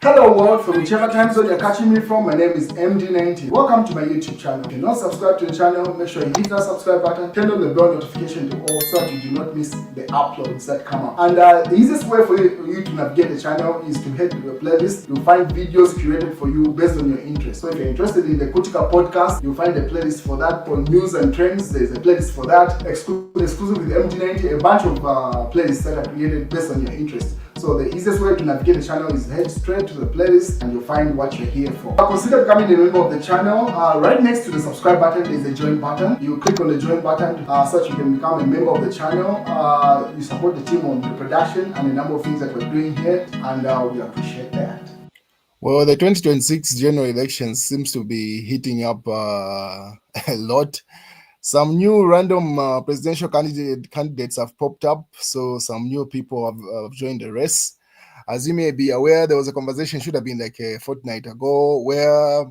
Hello world, from whichever time zone you're catching me from, my name is MD90. Welcome to my YouTube channel. If you're not subscribed to the channel, make sure you hit that subscribe button, turn on the bell notification to all so that you do not miss the uploads that come up. And the easiest way for you to navigate the channel is to head to the playlist. You'll find videos curated for you based on your interest. So if you're interested in the Kutika podcast, you'll find a playlist for that. For news and trends, there's a playlist for that. Exclusive with MD90, a bunch of playlists that are created based on your interest. So the easiest way to navigate the channel is head straight to the playlist and you'll find what you're here for. Consider becoming a member of the channel. Right next to the subscribe button is a join button. You click on the join button so that you can become a member of the channel. You support the team on the production and a number of things that we're doing here, and we appreciate that. Well, the 2026 general elections seems to be heating up a lot. Some new random presidential candidates have popped up, so some new people have joined the race. As you may be aware, there was a conversation, should have been like a fortnight ago, where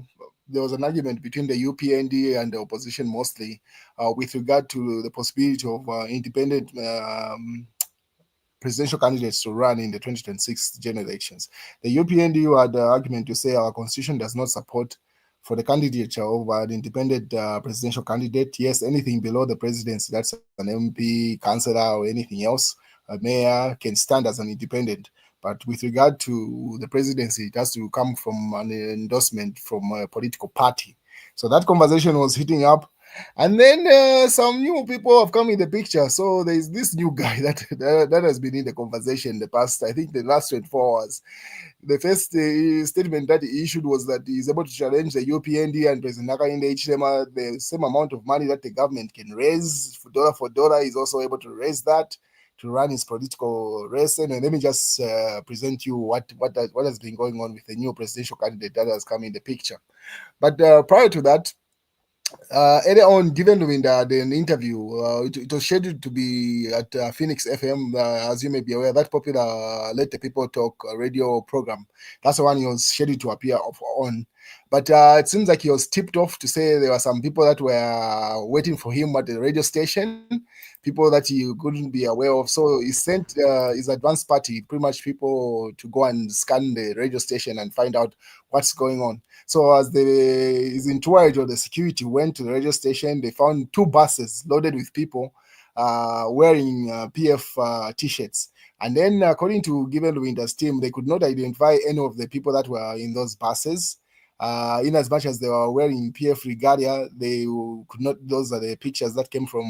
there was an argument between the UPND and the opposition mostly with regard to the possibility of independent presidential candidates to run in the 2026 general elections. The UPND had the argument to say our constitution does not support for the candidature of an independent presidential candidate. Yes, anything below the presidency, that's an MP, councillor, or anything else, a mayor can stand as an independent. But with regard to the presidency, it has to come from an endorsement from a political party. So that conversation was heating up. And then some new people have come in the picture. So there's this new guy that has been in the conversation the past, I think, the last 24 hours. The first statement that he issued was that he's able to challenge the UPND and President Hakainde Hichilema the same amount of money that the government can raise for dollar. He's also able to raise that to run his political race. And let me just present you what has been going on with the new presidential candidate that has come in the picture. But prior to that, earlier on, given in the interview, it was scheduled to be at Phoenix FM, as you may be aware, that popular Let the People Talk radio program. That's the one he was scheduled to appear on. But it seems like he was tipped off to say there were some people that were waiting for him at the radio station, people that he couldn't be aware of. So he sent his advance party, pretty much people, to go and scan the radio station and find out what's going on. So as his entourage or the security went to the radio station, they found two buses loaded with people wearing PF t-shirts. And then according to Given Winter's team, they could not identify any of the people that were in those buses. In as much as they were wearing PF regalia, they could not. Those are the pictures that came from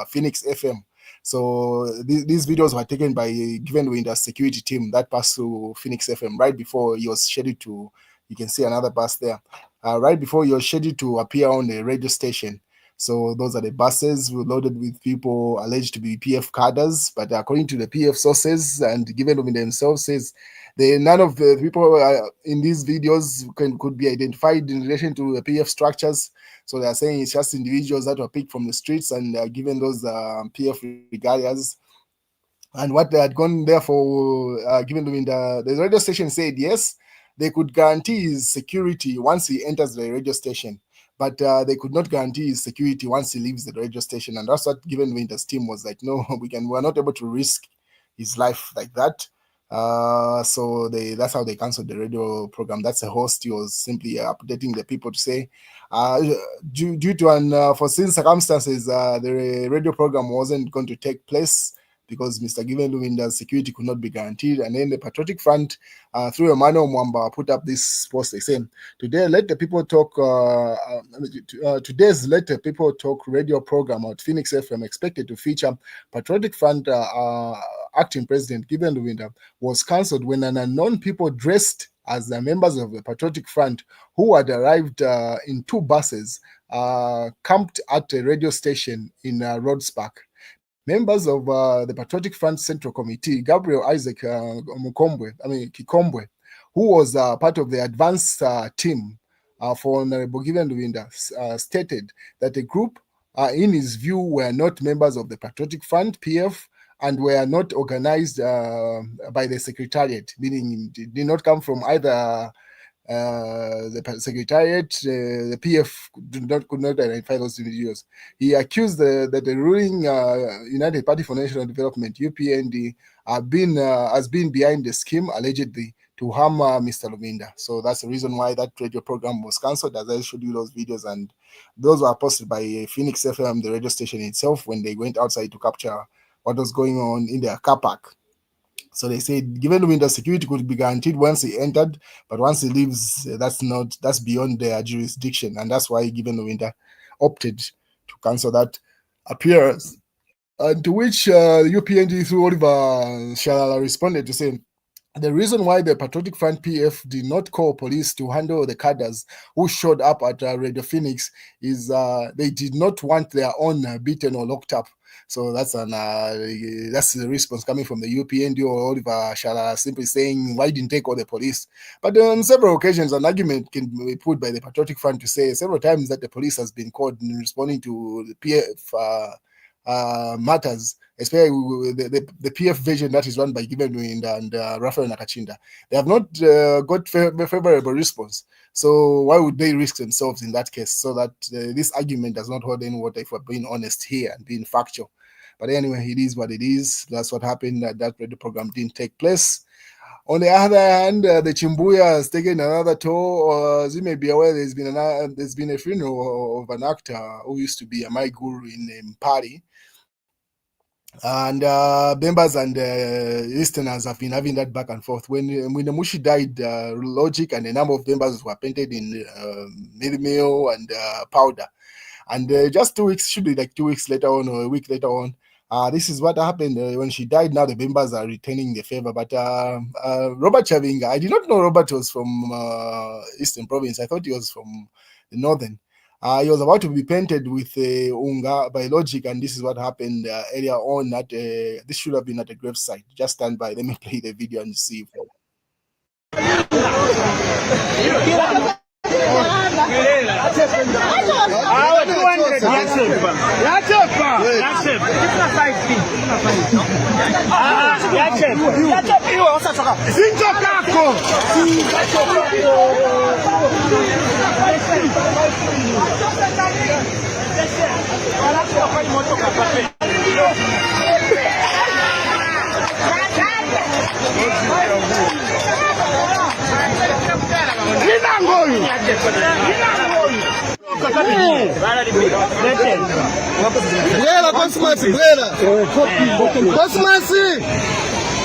Phoenix FM. So these videos were taken by Given Winter's security team that passed through Phoenix FM right before he was scheduled to. You can see another bus there. Right before he was scheduled to appear on the radio station. So those are the buses loaded with people alleged to be PF cadres, but according to the PF sources and Given Winter themselves says none of the people in these videos could be identified in relation to the PF structures. So they are saying it's just individuals that were picked from the streets and given those PF regalias. And what they had gone there for, Given the radio station said yes, they could guarantee his security once he enters the radio station, but they could not guarantee his security once he leaves the radio station. And that's what Given Winter's team was like, no, we're not able to risk his life like that. So that's how they canceled the radio program. That's the host. He was simply updating the people to say, due to unforeseen circumstances, the radio program wasn't going to take place because Mr. Given Winter's security could not be guaranteed. And then the Patriotic Front, through Emmanuel Mwamba, put up this post. They say, today's Let the People Talk radio program at Phoenix FM expected to feature Patriotic Front acting president Given Winter was cancelled when an unknown people dressed as the members of the Patriotic Front who had arrived in two buses camped at a radio station in Rhodes Park. Members of the Patriotic Front Central Committee, Gabriel Isaac Kikombwe, who was part of the advance team for Honorable Given Winter, stated that the group, in his view, were not members of the Patriotic Front, PF, and were not organized by the Secretariat, meaning did not come from either the Secretariat, the PF could not identify those individuals. He accused that the ruling United Party for National Development, UPND, has been behind the scheme, allegedly, to harm Mr. Luminda. So that's the reason why that radio program was cancelled, as I showed you those videos, and those were posted by Phoenix FM, the radio station itself, when they went outside to capture what was going on in their car park. So they said, given Luminda's security could be guaranteed once he entered, but once he leaves, that's beyond their jurisdiction, and that's why given Luminda opted to cancel that appearance. And to which UPND through Oliver Shalala responded to say, the reason why the Patriotic Front PF did not call police to handle the cadres who showed up at Radio Phoenix is they did not want their own beaten or locked up. So that's the response coming from the UPND or Oliver Shalala, simply saying, why didn't they call the police? But on several occasions, an argument can be put by the Patriotic Front to say several times that the police has been called in responding to the PF matters, especially the PF version that is run by Given and Rafael Nakachinda. They have not got favorable response. So why would they risk themselves in that case? So that this argument does not hold any water, if we're being honest here and being factual. But anyway, it is what it is. That's what happened. That radio program didn't take place. On the other hand, the Chimbuya has taken another toll. As you may be aware, there's been a funeral of an actor who used to be a my guru in Mpari. And members and listeners have been having that back and forth. When Mushi died, Logic and a number of members were painted in meal and powder. And just 2 weeks, should be like 2 weeks later on or a week later on, this is what happened when she died. Now the members are returning the favor. But Robert Chavinga, I did not know Robert was from Eastern Province. I thought he was from the Northern. He was about to be painted with Unga by Logic, and this is what happened earlier on. That this should have been at a gravesite. Just stand by. Let me play the video and see.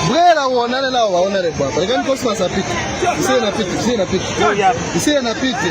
Bwera uonane nao waonane baba. Lakini Cosmas apite. Isiwe na piti.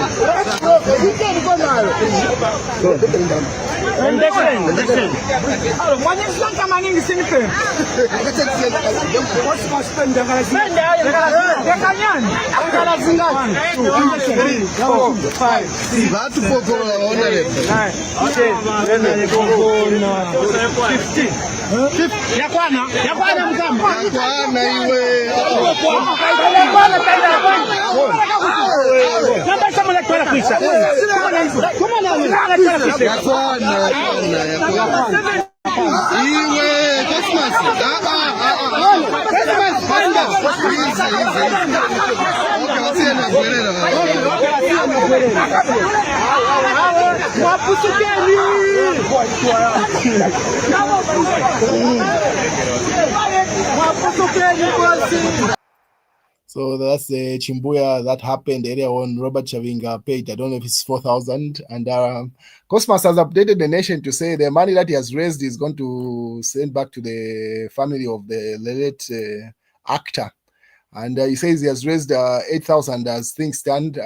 So that's the Chimbuya that happened earlier on. Robert Chavinga paid, I don't know if it's 4,000. And Cosmas has updated the nation to say the money that he has raised is going to send back to the family of the late actor. And he says he has raised 8,000 as things stand.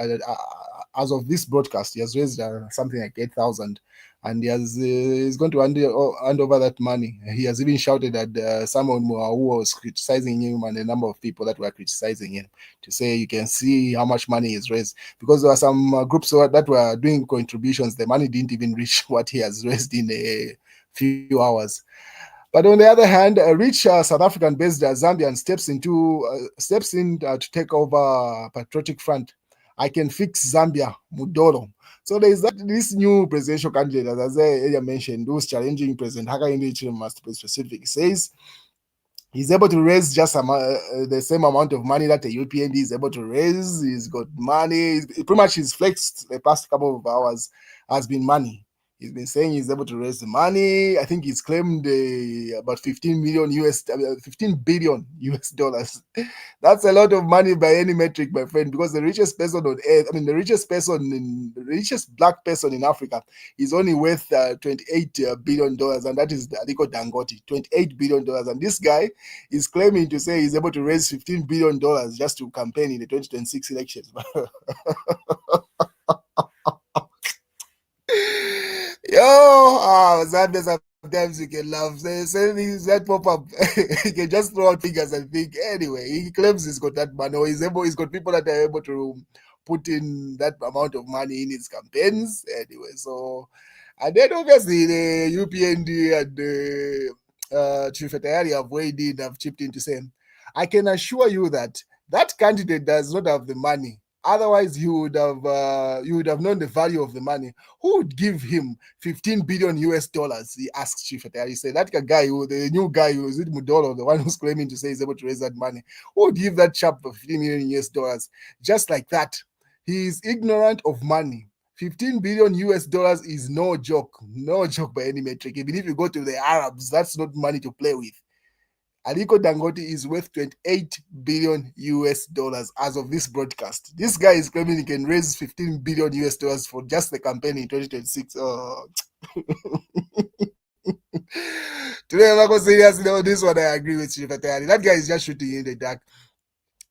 As of this broadcast, he has raised something like 8,000. And he's going to hand over that money. He has even shouted at someone who was criticizing him and a number of people that were criticizing him to say you can see how much money is raised. Because there were some groups that were doing contributions. The money didn't even reach what he has raised in a few hours. But on the other hand, a rich South African-based Zambian steps in to take over Patriotic Front. I can fix Zambia, Mudoro. So there is this new presidential candidate, as I earlier mentioned, who's challenging President Hakainde Hichilema, to be specific. He says he's able to raise just the same amount of money that the UPND is able to raise. He's got money. Pretty much his flex the past couple of hours has been money. He's been saying he's able to raise the money. I think he's claimed about 15 billion US dollars. That's a lot of money by any metric, my friend, because the richest person on earth, the richest black person in Africa is only worth $28 billion, and that is Aliko Dangote, $28 billion. And this guy is claiming to say he's able to raise $15 billion just to campaign in the 2026 elections. Zambia, sometimes you can laugh. Say things that pop up. He can just throw out figures and think. Anyway, he claims he's got that money, or he's got people that are able to put in that amount of money in his campaigns. Anyway, so, and then obviously the UPND and the Chief Secretary have weighed in, have chipped in to say, I can assure you that that candidate does not have the money. Otherwise, you would have known the value of the money. Who would give him 15 billion US dollars? He asked Chief Secretary. He said that guy, the new guy who is it Mudolo, the one who's claiming to say he's able to raise that money. Who would give that chap 15 million US dollars just like that? He is ignorant of money. 15 billion US dollars is no joke by any metric. Even if you go to the Arabs, that's not money to play with. Aliko Dangote is worth 28 billion US dollars as of this broadcast. This guy is claiming he can raise 15 billion US dollars for just the campaign in 2026. Today, I'm not going to serious. This one I agree with you. That guy is just shooting in the dark.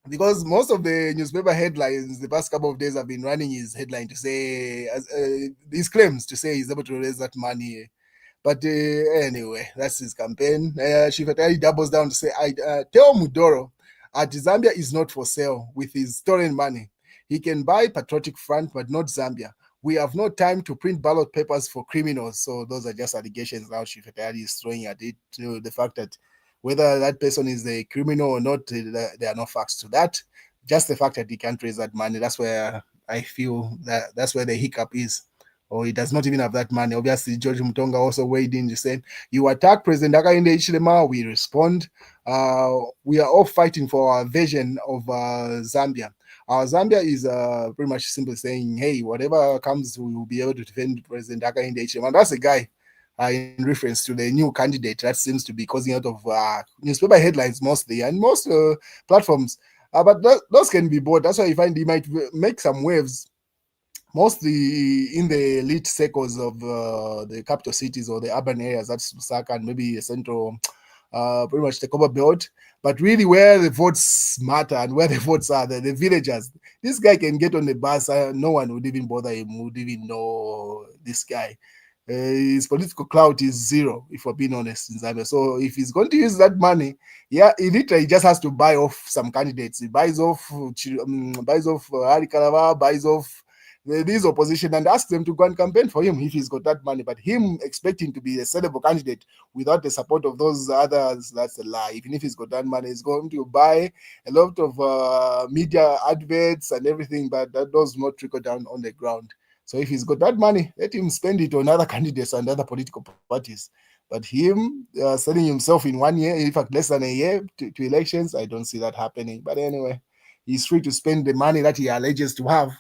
Because most of the newspaper headlines the past couple of days have been running his headline to say, his claims to say he's able to raise that money. But anyway, that's his campaign. Shifatari doubles down to say, I tell Mudoro that Zambia is not for sale with his stolen money. He can buy Patriotic Front, but not Zambia. We have no time to print ballot papers for criminals. So those are just allegations now Shifatari is throwing at it. The fact that whether that person is a criminal or not, there are no facts to that. Just the fact that he can't raise that money, that's where I feel that's where the hiccup is. Or he does not even have that money. Obviously, George Mutonga also weighed in to say, you attack President Hakainde Hichilema, we respond. We are all fighting for our vision of Zambia. Our Zambia is pretty much simply saying, hey, whatever comes, we will be able to defend President Hakainde Hichilema. And that's a guy in reference to the new candidate that seems to be causing out of newspaper headlines mostly and most platforms. But those can be bought. That's why you find he might make some waves mostly in the elite circles of the capital cities or the urban areas, that's Lusaka and maybe central, pretty much the Copper Belt. But really, where the votes matter and where the votes are, the villagers, this guy can get on the bus. No one would even bother him, would even know this guy. His political clout is zero, if we're being honest, in Zambia. So if he's going to use that money, yeah, he literally just has to buy off some candidates. He buys off Hari Kalava, buys off these opposition and ask them to go and campaign for him if he's got that money. But him expecting to be a sellable candidate without the support of those others, that's a lie. Even if he's got that money, he's going to buy a lot of media adverts and everything, but that does not trickle down on the ground. So if he's got that money, let him spend it on other candidates and other political parties. But him selling himself in 1 year, in fact, less than a year to elections, I don't see that happening. But anyway, he's free to spend the money that he alleges to have.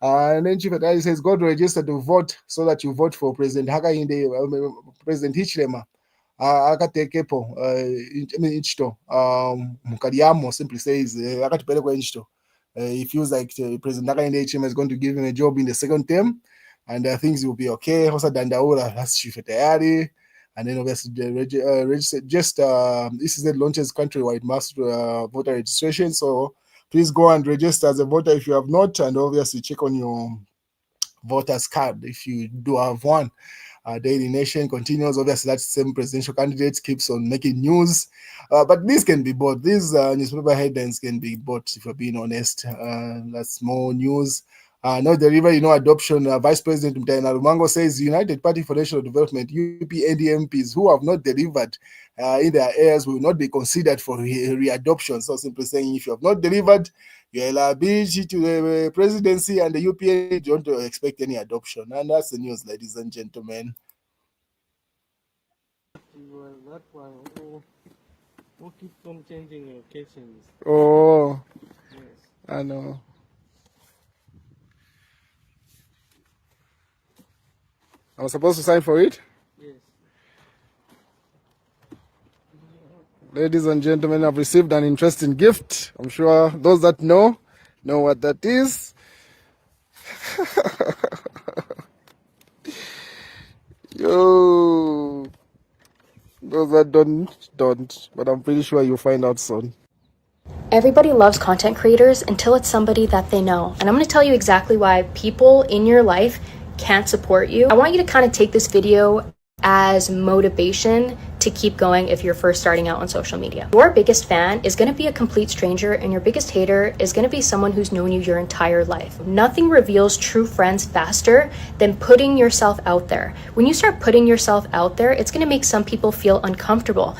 And then Chief Secretary says, go to register to vote so that you vote for President Hakainde, President Hichilema. Akatekepo inchito mukadiamo simply says akatipelekwa inchito. He feels like President Hakainde Hichilema is going to give him a job in the second term, and things will be okay. Hosa dandaula, that's Chief Secretary. And then obviously this is the launches countrywide mass voter registration. So please go and register as a voter if you have not, and obviously check on your voter's card if you do have one. Daily Nation continues. Obviously, that same presidential candidate keeps on making news. But these can be bought. These newspaper headlines can be bought, if you're being honest. That's more news. No delivery, no adoption. Vice President Mtaina Lumango says United Party for National Development, UPND MPs who have not delivered in their areas will not be considered for readoption. So simply saying, if you have not delivered, you're a liability to the presidency and the UPND don't expect any adoption. And that's the news, ladies and gentlemen. That one, who keeps on changing locations? Oh, Yes. I know. I'm supposed to sign for it? Yes. Ladies and gentlemen, I've received an interesting gift. I'm sure those that know what that is. Yo, those that don't, but I'm pretty sure you'll find out soon. Everybody loves content creators until it's somebody that they know. And I'm going to tell you exactly why people in your life can't support you. I want you to kind of take this video as motivation to keep going if you're first starting out on social media. Your biggest fan is going to be a complete stranger, and your biggest hater is going to be someone who's known you your entire life. Nothing reveals true friends faster than putting yourself out there. When you start putting yourself out there, it's going to make some people feel uncomfortable.